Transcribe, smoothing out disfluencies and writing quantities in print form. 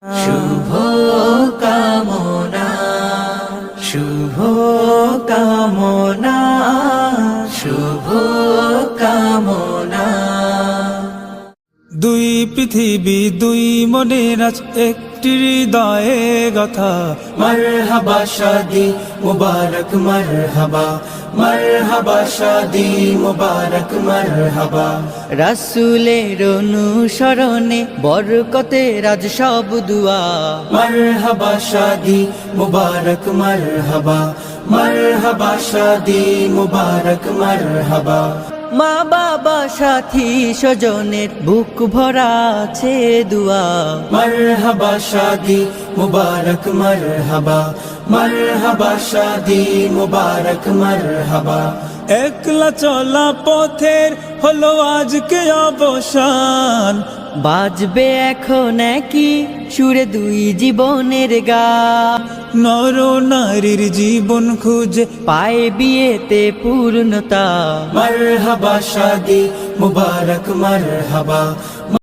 শুভ কামনা, শুভ কামনা, শুভ কামনা। দুই পৃথিবী দুই মনের আজ একটি হৃদয়ে গাথা। মারহাবা শাদি মুবারক মারহাবা, মারহাবা শাদি মুবারক মারহাবা। রাসূলের অনুসরণে বরকতের আজ সব দুয়া। মারহাবা শাদি মুবারক মারহাবা, মারহাবা শাদি মুবারক মারহাবা। মা বাবা সাথী স্বজনের বুক ভরা আছে দুয়া। মারহাবা শাদি মুবারক মারহাবা, মারহাবা শাদি মুবারক মারহাবা। একলা চলা পথের হলো আজকে অবসান। বাজবে এখন কি সুরে দুই জীবনের গান। নর নারীর জীবন খুঁজে পায় বিয়েতে পূর্ণতা। মারহাবা শাদি মুবারক মারহাবা।